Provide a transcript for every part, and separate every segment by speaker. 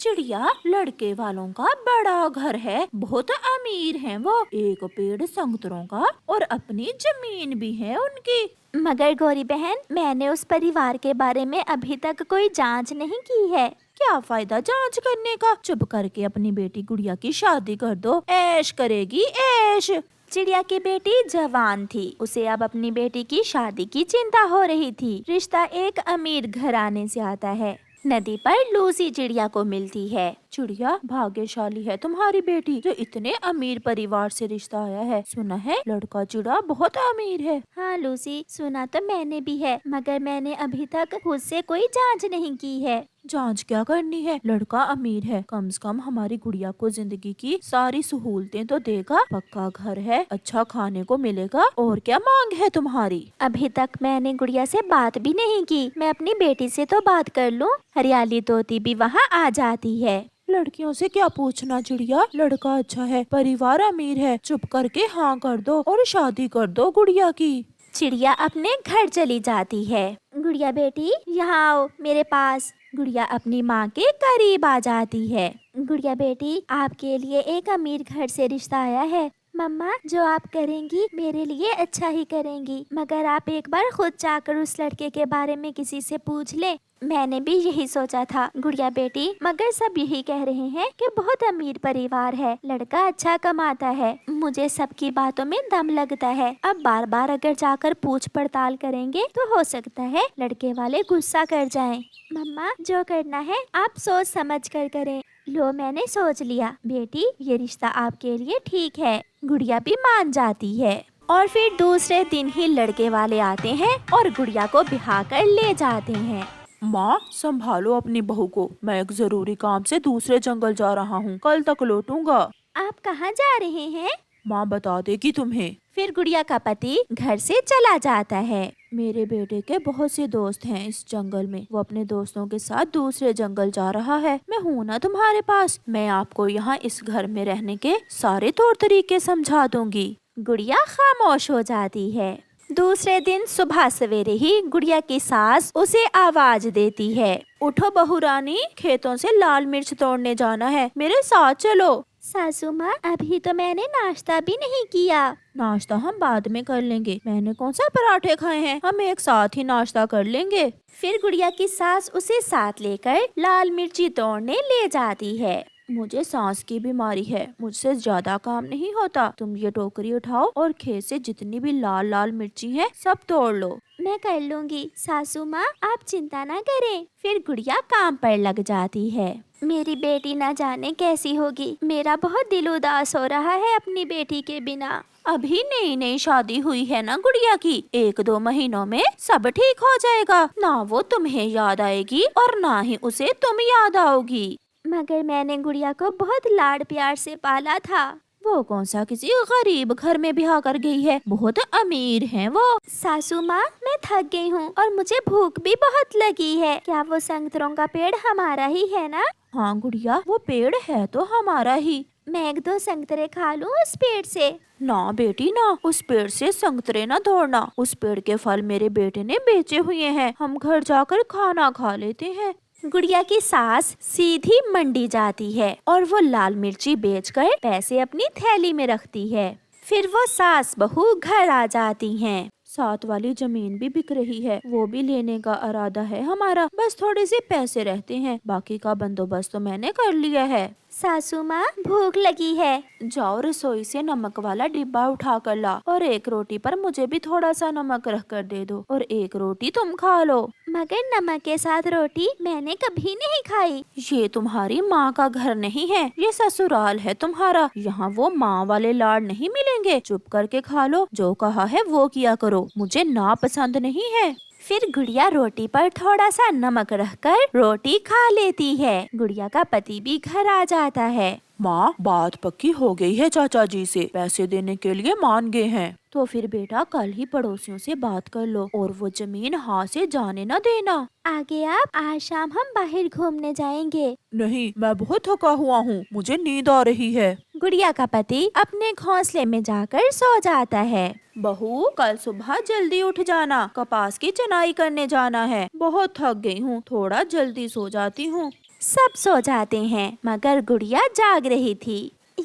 Speaker 1: चिड़िया, लड़के वालों का बड़ा घर है, बहुत अमीर हैं वो। एक पेड़ संतरों का और अपनी जमीन भी है उनकी।
Speaker 2: मगर गौरी बहन, मैंने उस परिवार के बारे में अभी तक कोई जांच नहीं की है।
Speaker 1: क्या फायदा जांच करने का, चुप करके अपनी बेटी गुड़िया की शादी कर दो, ऐश करेगी ऐश।
Speaker 2: चिड़िया की बेटी जवान थी, उसे अब अपनी बेटी की शादी की चिंता हो रही थी। रिश्ता एक अमीर घराने से आता है। नदी पर लूसी चिड़िया को मिलती है।
Speaker 1: चिड़िया, भाग्यशाली है तुम्हारी बेटी जो इतने अमीर परिवार से रिश्ता आया है। सुना है लड़का चिड़ा बहुत अमीर है।
Speaker 2: हाँ लूसी, सुना तो मैंने भी है, मगर मैंने अभी तक खुद से कोई जांच नहीं की है।
Speaker 1: जांच क्या करनी है, लड़का अमीर है, कम से कम हमारी गुड़िया को जिंदगी की सारी सहूलतें तो देगा। पक्का घर है, अच्छा खाने को मिलेगा, और क्या मांग है तुम्हारी।
Speaker 2: अभी तक मैंने गुड़िया से बात भी नहीं की। मैं अपनी बेटी से तो बात कर लूं। हरियाली तोती भी वहाँ आ जाती है।
Speaker 1: लड़कियों से क्या पूछना चिड़िया, लड़का अच्छा है, परिवार अमीर है, चुप करके हाँ कर दो और शादी कर दो गुड़िया की।
Speaker 2: चिड़िया अपने घर चली जाती है। गुड़िया बेटी, यहाँ आओ मेरे पास। गुड़िया अपनी माँ के करीब आ जाती है। गुड़िया बेटी, आपके लिए एक अमीर घर से रिश्ता आया है। मम्मा, जो आप करेंगी मेरे लिए अच्छा ही करेंगी, मगर आप एक बार खुद जाकर उस लड़के के बारे में किसी से पूछ ले। मैंने भी यही सोचा था गुड़िया बेटी, मगर सब यही कह रहे हैं कि बहुत अमीर परिवार है, लड़का अच्छा कमाता है। मुझे सबकी बातों में दम लगता है। अब बार बार अगर जाकर पूछ पड़ताल करेंगे तो हो सकता है लड़के वाले गुस्सा कर जाएं। मम्मा, जो करना है आप सोच समझ कर करें। लो, मैंने सोच लिया बेटी, ये रिश्ता आपके लिए ठीक है। गुड़िया भी मान जाती है और फिर दूसरे दिन ही लड़के वाले आते हैं और गुड़िया को बिहा कर ले जाते हैं।
Speaker 1: माँ, संभालो अपनी बहू को, मैं एक जरूरी काम से दूसरे जंगल जा रहा हूँ, कल तक लौटूंगा।
Speaker 2: आप कहाँ जा रहे हैं?
Speaker 1: माँ बता देगी तुम्हें।
Speaker 2: फिर गुड़िया का पति घर से चला जाता है।
Speaker 1: मेरे बेटे के बहुत से दोस्त हैं इस जंगल में, वो अपने दोस्तों के साथ दूसरे जंगल जा रहा है। मैं हूँ ना तुम्हारे पास, मैं आपको यहाँ इस घर में रहने के सारे तौर तरीके समझा दूंगी।
Speaker 2: गुड़िया खामोश हो जाती है। दूसरे दिन सुबह सवेरे ही गुड़िया की सास उसे आवाज देती है,
Speaker 1: उठो बहू रानी, खेतों से लाल मिर्च तोड़ने जाना है, मेरे साथ चलो।
Speaker 2: सासू माँ, अभी तो मैंने नाश्ता भी नहीं किया।
Speaker 1: नाश्ता हम बाद में कर लेंगे, मैंने कौन सा पराठे खाए हैं, हम एक साथ ही नाश्ता कर लेंगे।
Speaker 2: फिर गुड़िया की सास उसे साथ लेकर लाल मिर्ची तोड़ने ले जाती है।
Speaker 1: मुझे सांस की बीमारी है, मुझसे ज्यादा काम नहीं होता, तुम ये टोकरी उठाओ और खेत से जितनी भी लाल लाल मिर्ची हैं सब तोड़ लो।
Speaker 2: मैं कर लूंगी सासू माँ, आप चिंता ना करें। फिर गुड़िया काम पर लग जाती है। मेरी बेटी ना जाने कैसी होगी, मेरा बहुत दिल उदास हो रहा है अपनी बेटी के बिना।
Speaker 1: अभी नई नई शादी हुई है ना गुड़िया की, 1-2 महीनों में सब ठीक हो जाएगा, ना वो तुम्हें याद आएगी और ना ही उसे तुम याद आओगी।
Speaker 2: मगर मैंने गुड़िया को बहुत लाड प्यार से पाला था।
Speaker 1: वो कौन सा किसी गरीब घर में ब्याह कर गई है, बहुत अमीर हैं वो।
Speaker 2: सासू माँ, मैं थक गई हूँ और मुझे भूख भी बहुत लगी है। क्या वो संतरों का पेड़ हमारा ही है ना?
Speaker 1: हाँ गुड़िया, वो पेड़ है तो हमारा ही।
Speaker 2: मैं 1-2 संतरे खा लूँ उस पेड़ से?
Speaker 1: ना बेटी ना, उस पेड़ से संतरे ना तोड़ना, उस पेड़ के फल मेरे बेटे ने बेचे हुए हैं, हम घर जाकर खाना खा लेते हैं।
Speaker 2: गुड़िया की सास सीधी मंडी जाती है और वो लाल मिर्ची बेचकर पैसे अपनी थैली में रखती है। फिर वो सास बहू घर आ जाती हैं।
Speaker 1: साथ वाली जमीन भी बिक रही है, वो भी लेने का इरादा है हमारा, बस थोड़े से पैसे रहते हैं, बाकी का बंदोबस्त तो मैंने कर लिया है।
Speaker 2: सासू माँ, भूख लगी है।
Speaker 1: जाओ रसोई से नमक वाला डिब्बा उठा कर ला और एक रोटी पर मुझे भी थोड़ा सा नमक रख कर दे दो और एक रोटी तुम खा लो।
Speaker 2: मगर नमक के साथ रोटी मैंने कभी नहीं खाई।
Speaker 1: ये तुम्हारी माँ का घर नहीं है, ये ससुराल है तुम्हारा, यहाँ वो माँ वाले लाड नहीं मिलेंगे, चुप करके खा लो, जो कहा है वो किया करो, मुझे ना पसंद नहीं है।
Speaker 2: फिर गुड़िया रोटी पर थोड़ा सा नमक रखकर रोटी खा लेती है। गुड़िया का पति भी घर आ जाता है।
Speaker 1: माँ, बात पक्की हो गई है, चाचा जी से पैसे देने के लिए मान गए हैं, तो फिर बेटा कल ही पड़ोसियों से बात कर लो और वो जमीन हाथ से जाने न देना।
Speaker 2: आगे आप, आज शाम हम बाहर घूमने जाएंगे।
Speaker 1: नहीं, मैं बहुत थका हुआ हूँ, मुझे नींद आ रही है।
Speaker 2: गुड़िया का पति अपने घोंसले में जाकर सो जाता है।
Speaker 1: बहू, कल सुबह जल्दी उठ जाना, कपास की चनाई करने जाना है, बहुत थक गई हूँ, थोड़ा जल्दी सो जाती हूँ।
Speaker 2: सब सो जाते हैं मगर गुड़िया जाग रही थी।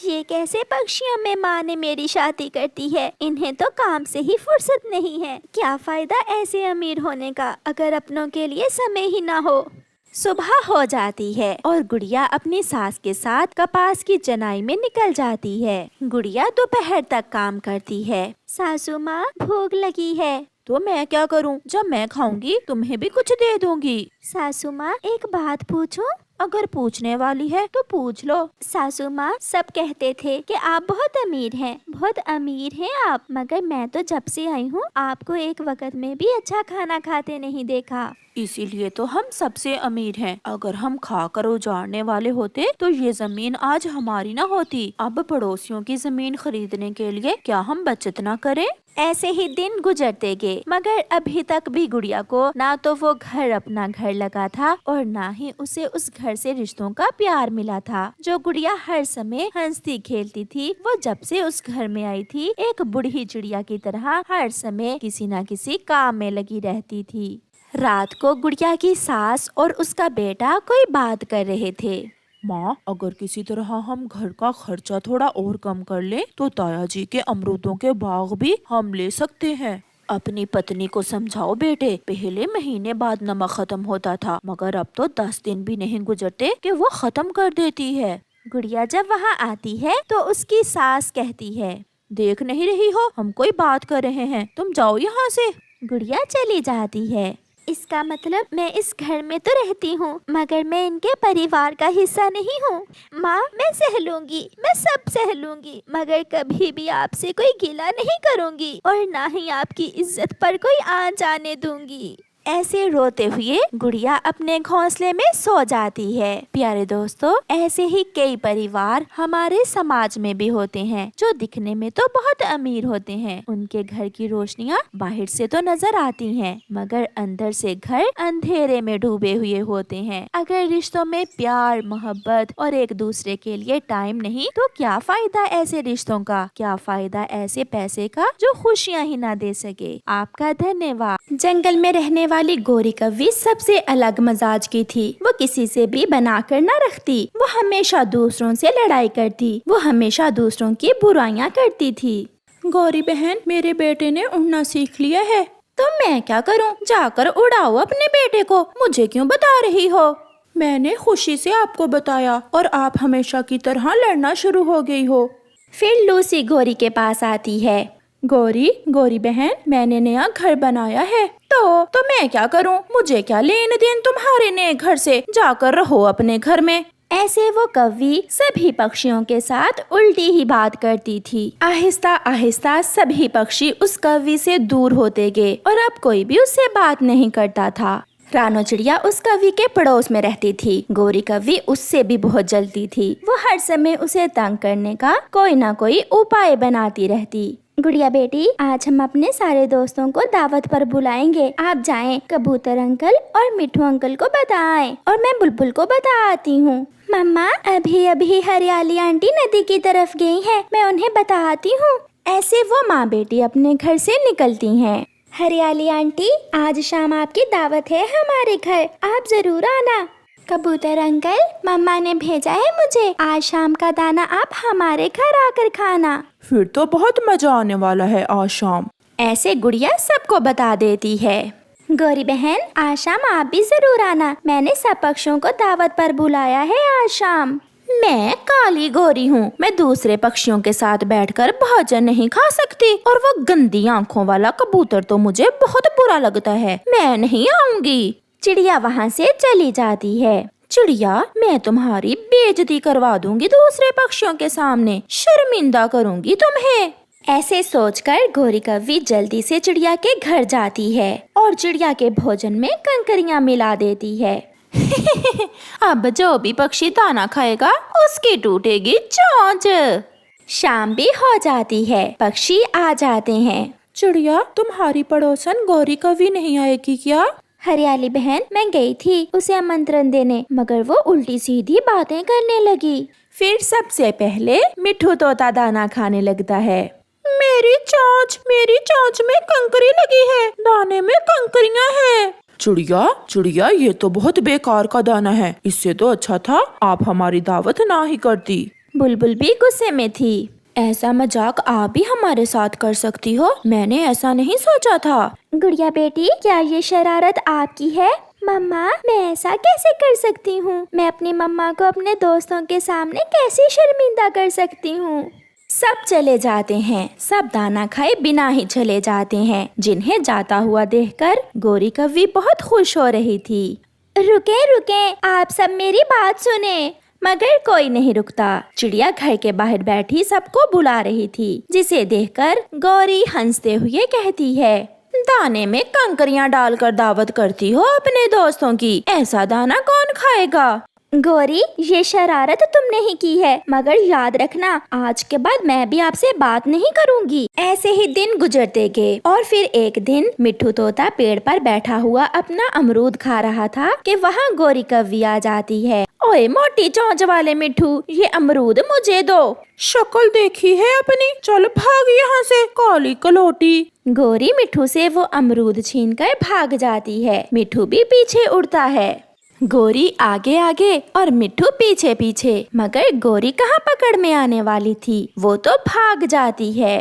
Speaker 2: ये कैसे पक्षियों में माँ ने मेरी शादी कर दी है, इन्हें तो काम से ही फुर्सत नहीं है। क्या फायदा ऐसे अमीर होने का अगर अपनों के लिए समय ही ना हो। सुबह हो जाती है और गुड़िया अपनी सास के साथ कपास की चनाई में निकल जाती है। गुड़िया दोपहर तक काम करती है। सासू माँ भूख लगी है।
Speaker 1: तो मैं क्या करूं? जब मैं खाऊंगी तुम्हें भी कुछ दे दूंगी।
Speaker 2: सासू माँ एक बात पूछूं?
Speaker 1: अगर पूछने वाली है तो पूछ लो।
Speaker 2: सासू माँ सब कहते थे कि आप बहुत अमीर हैं, बहुत अमीर हैं आप, मगर मैं तो जब से आई हूँ आपको एक वक्त में भी अच्छा खाना खाते नहीं देखा।
Speaker 1: इसीलिए तो हम सबसे अमीर हैं। अगर हम खाकर उजाड़ने वाले होते तो ये जमीन आज हमारी ना होती। अब पड़ोसियों की जमीन खरीदने के लिए क्या हम बचत ना करें?
Speaker 2: ऐसे ही दिन गुजरते गए मगर अभी तक भी गुड़िया को ना तो वो घर अपना घर लगा था और ना ही उसे उस घर से रिश्तों का प्यार मिला था। जो गुड़िया हर समय हंसती खेलती थी, वो जब से उस घर में आई थी एक बूढ़ी चिड़िया की तरह हर समय किसी न किसी काम में लगी रहती थी। रात को गुड़िया की सास और उसका बेटा कोई बात कर रहे थे।
Speaker 1: माँ, अगर किसी तरह हम घर का खर्चा थोड़ा और कम कर लें तो ताया जी के अमरूदों के बाग भी हम ले सकते हैं। अपनी पत्नी को समझाओ बेटे, पहले महीने बाद नमक खत्म होता था मगर अब तो 10 दिन भी नहीं गुजरते कि वो खत्म कर देती है।
Speaker 2: गुड़िया जब वहाँ आती है तो उसकी सास कहती है,
Speaker 1: देख नहीं रही हो हम कोई बात कर रहे हैं, तुम जाओ यहाँ से।
Speaker 2: गुड़िया चली जाती है। इसका मतलब मैं इस घर में तो रहती हूँ मगर मैं इनके परिवार का हिस्सा नहीं हूँ। माँ मैं सह लूंगी, मैं सब सह लूंगी मगर कभी भी आपसे कोई गिला नहीं करूँगी और ना ही आपकी इज्जत पर कोई आँच आने दूंगी। ऐसे रोते हुए गुड़िया अपने घोंसले में सो जाती है। प्यारे दोस्तों, ऐसे ही कई परिवार हमारे समाज में भी होते हैं जो दिखने में तो बहुत अमीर होते हैं। उनके घर की रोशनियाँ बाहर से तो नजर आती हैं मगर अंदर से घर अंधेरे में डूबे हुए होते हैं। अगर रिश्तों में प्यार, मोहब्बत और एक दूसरे के लिए टाइम नहीं तो क्या फायदा ऐसे रिश्तों का, क्या फायदा ऐसे पैसे का जो खुशियाँ ही ना दे सके। आपका धन्यवाद। जंगल में रहने वाली गोरी कव्वी सबसे अलग मजाज की थी। वो किसी से भी बनाकर न रखती। वो हमेशा दूसरों से लड़ाई करती। वो हमेशा दूसरों की बुराइयां करती थी।
Speaker 1: गौरी बहन, मेरे बेटे ने उड़ना सीख लिया है।
Speaker 2: तो मैं क्या करूं? जाकर उड़ाओ अपने बेटे को, मुझे क्यों बता रही हो?
Speaker 1: मैंने खुशी से आपको बताया और आप हमेशा की तरह लड़ना शुरू हो गई हो।
Speaker 2: फिर लूसी गोरी के पास आती है।
Speaker 1: गौरी बहन, मैंने नया घर बनाया है। तो मैं क्या करूं? मुझे क्या लेन देन तुम्हारे नए घर से? जाकर रहो अपने घर में।
Speaker 2: ऐसे वो कव्वी सभी पक्षियों के साथ उल्टी ही बात करती थी। आहिस्ता आहिस्ता सभी पक्षी उस कव्वी से दूर होते गए और अब कोई भी उससे बात नहीं करता था। रानो चिड़िया उस कव्वी के पड़ोस में रहती थी। गोरी कव्वी उससे भी बहुत जलती थी। वो हर समय उसे तंग करने का कोई ना कोई उपाय बनाती रहती। गुड़िया बेटी, आज हम अपने सारे दोस्तों को दावत पर बुलाएंगे। आप जाएं, कबूतर अंकल और मिठू अंकल को बताएं और मैं बुलबुल को बता आती हूँ। मम्मा, अभी अभी हरियाली आंटी नदी की तरफ गई हैं, मैं उन्हें बता आती हूँ। ऐसे वो माँ बेटी अपने घर से निकलती हैं। हरियाली आंटी, आज शाम आपकी दावत है हमारे घर, आप जरूर आना। कबूतर अंकल, मम्मा ने भेजा है मुझे, आज शाम का दाना आप हमारे घर आकर खाना।
Speaker 1: फिर तो बहुत मजा आने वाला है आज शाम।
Speaker 2: ऐसे गुड़िया सबको बता देती है। गौरी बहन, आज शाम आप भी जरूर आना, मैंने सब पक्षियों को दावत पर बुलाया है आज शाम।
Speaker 1: मैं काली गौरी हूँ, मैं दूसरे पक्षियों के साथ बैठकर भोजन नहीं खा सकती और वो गंदी आँखों वाला कबूतर तो मुझे बहुत बुरा लगता है, मैं नहीं आऊंगी।
Speaker 2: चिड़िया वहाँ से चली जाती है।
Speaker 1: चिड़िया, मैं तुम्हारी बेइज्जती करवा दूंगी दूसरे पक्षियों के सामने, शर्मिंदा करूंगी तुम्हें।
Speaker 2: ऐसे सोचकर गोरी कव्वी जल्दी से चिड़िया के घर जाती है और चिड़िया के भोजन में कंकरियां मिला देती है।
Speaker 1: अब जो भी पक्षी दाना खाएगा उसकी टूटेगी चोंच।
Speaker 2: शाम भी हो जाती है, पक्षी आ जाते हैं।
Speaker 1: चिड़िया, तुम्हारी पड़ोसन गौरी कव्वी नहीं आएगी क्या?
Speaker 2: हरियाली बहन, मैं गई थी उसे आमंत्रण देने मगर वो उल्टी सीधी बातें करने लगी।
Speaker 1: फिर सबसे पहले मिठू तोता दाना खाने लगता है। मेरी चोंच में कंकरी लगी है, दाने में कंकरियां हैं।
Speaker 3: चिड़िया चिड़िया, ये तो बहुत बेकार का दाना है, इससे तो अच्छा था आप हमारी दावत ना ही करती।
Speaker 1: बुलबुल भी गुस्से में थी। ऐसा मजाक आप भी हमारे साथ कर सकती हो, मैंने ऐसा नहीं सोचा था।
Speaker 2: गुड़िया बेटी, क्या ये शरारत आपकी है? मम्मा, मैं ऐसा कैसे कर सकती हूँ? मैं अपनी मम्मा को अपने दोस्तों के सामने कैसे शर्मिंदा कर सकती हूँ?
Speaker 1: सब चले जाते हैं, सब दाना खाए बिना ही चले जाते हैं। जिन्हें जाता हुआ देखकर गोरी कव्वी बहुत खुश हो रही थी।
Speaker 2: रुके रुके, आप सब मेरी बात सुने।
Speaker 1: मगर कोई नहीं रुकता। चिड़िया घर के बाहर बैठी सबको बुला रही थी, जिसे देखकर गौरी हंसते हुए कहती है, दाने में कंकरियां डालकर दावत करती हो अपने दोस्तों की, ऐसा दाना कौन खाएगा?
Speaker 2: गौरी, ये शरारत तुमने ही की है, मगर याद रखना आज के बाद मैं भी आपसे बात नहीं करूंगी।
Speaker 1: ऐसे ही दिन गुजरते गए और फिर एक दिन मिट्ठू तोता पेड़ पर बैठा हुआ अपना अमरूद खा रहा था कि वहाँ गौरी कव्वी आ जाती है। ओए मोटी चोंच वाले मिट्ठू, ये अमरूद मुझे दो।
Speaker 3: शक्ल देखी है अपनी, चल भाग यहाँ से काली कलोटी।
Speaker 1: गौरी मिट्ठू से वो अमरूद छीनकर भाग जाती है। मिट्ठू भी पीछे उड़ता है। गोरी आगे आगे और मिट्ठू पीछे पीछे, मगर गोरी कहाँ पकड़ में आने वाली थी, वो तो भाग जाती है।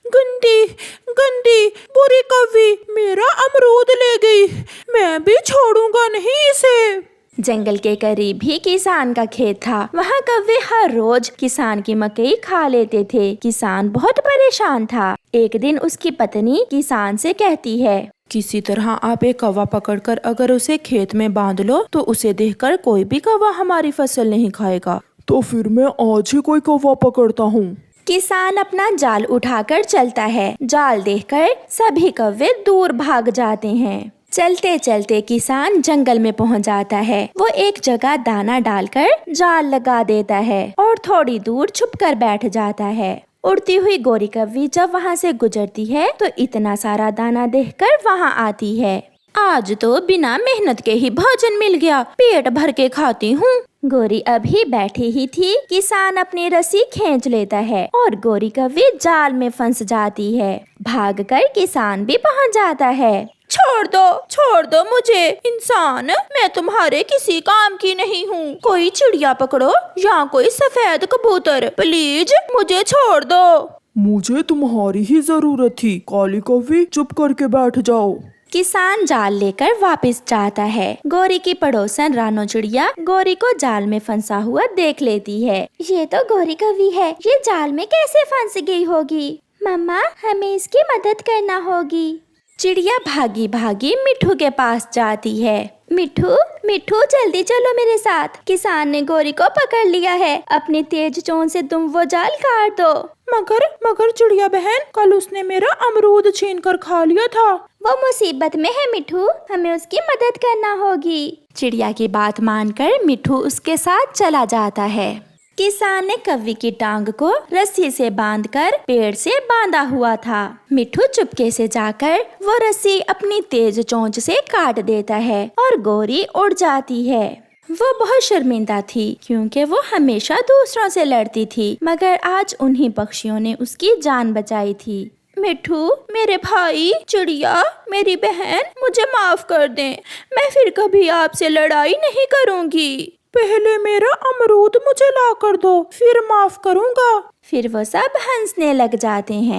Speaker 3: गंदी गंदी बुरी कव्वी मेरा अमरूद ले गई, मैं भी छोड़ूंगा नहीं इसे।
Speaker 1: जंगल के करीब ही किसान का खेत था। वहाँ कव्वे हर रोज किसान की मकई खा लेते थे। किसान बहुत परेशान था। एक दिन उसकी पत्नी किसान से कहती है,
Speaker 3: किसी तरह आप एक कौवा पकड़कर अगर उसे खेत में बांध लो तो उसे देखकर कोई भी कौवा हमारी फसल नहीं खाएगा।
Speaker 4: तो फिर मैं आज ही कोई कौवा पकड़ता हूँ।
Speaker 1: किसान अपना जाल उठाकर चलता है। जाल देखकर सभी कौवे दूर भाग जाते हैं। चलते चलते किसान जंगल में पहुंच जाता है। वो एक जगह दाना डालकर जाल लगा देता है और थोड़ी दूर छुपकर बैठ जाता है। उड़ती हुई गोरी कव्वी जब वहाँ से गुजरती है तो इतना सारा दाना देखकर वहाँ आती है। आज तो बिना मेहनत के ही भोजन मिल गया, पेट भर के खाती हूँ। गोरी अभी बैठी ही थी, किसान अपनी रस्सी खींच लेता है और गोरी कव्वी जाल में फंस जाती है। भागकर किसान भी पहुँच जाता है। छोड़ दो मुझे इंसान, मैं तुम्हारे किसी काम की नहीं हूँ। कोई चिड़िया पकड़ो या कोई सफेद कबूतर, प्लीज मुझे छोड़ दो।
Speaker 4: मुझे तुम्हारी ही जरूरत थी, काली कौवी चुप करके बैठ जाओ।
Speaker 1: किसान जाल लेकर वापस जाता है। गोरी की पड़ोसन रानो चिड़िया गोरी को जाल में फंसा हुआ देख लेती है।
Speaker 2: ये तो गोरी कव्वी है, ये जाल में कैसे फंस गई होगी? मम्मा, हमें इसकी मदद करना होगी।
Speaker 1: चिड़िया भागी भागी मिट्ठू के पास जाती है।
Speaker 2: मिट्ठू मिट्ठू, जल्दी चलो मेरे साथ, किसान ने गोरी को पकड़ लिया है। अपनी तेज चोंच से तुम वो जाल काट दो।
Speaker 3: मगर चिड़िया बहन, कल उसने मेरा अमरूद छीन कर खा लिया था।
Speaker 2: वो मुसीबत में है मिट्ठू, हमें उसकी मदद करना होगी।
Speaker 1: चिड़िया की बात मानकर मिट्ठू उसके साथ चला जाता है। किसान ने कव्वी की टांग को रस्सी से बांधकर पेड़ से बांधा हुआ था। मिट्ठू चुपके से जाकर वो रस्सी अपनी तेज चोंच से काट देता है और गोरी उड़ जाती है। वो बहुत शर्मिंदा थी क्योंकि वो हमेशा दूसरों से लड़ती थी, मगर आज उन्हीं पक्षियों ने उसकी जान बचाई थी। मिट्ठू, मेरे भाई, चिड़िया, मेरी बहन, मुझे माफ कर दें। मैं फिर कभी आपसे लड़ाई नहीं करूँगी।
Speaker 3: पहले मेरा अमरूद मुझे ला कर दो, फिर माफ करूँगा।
Speaker 1: फिर वो सब हंसने लग जाते हैं।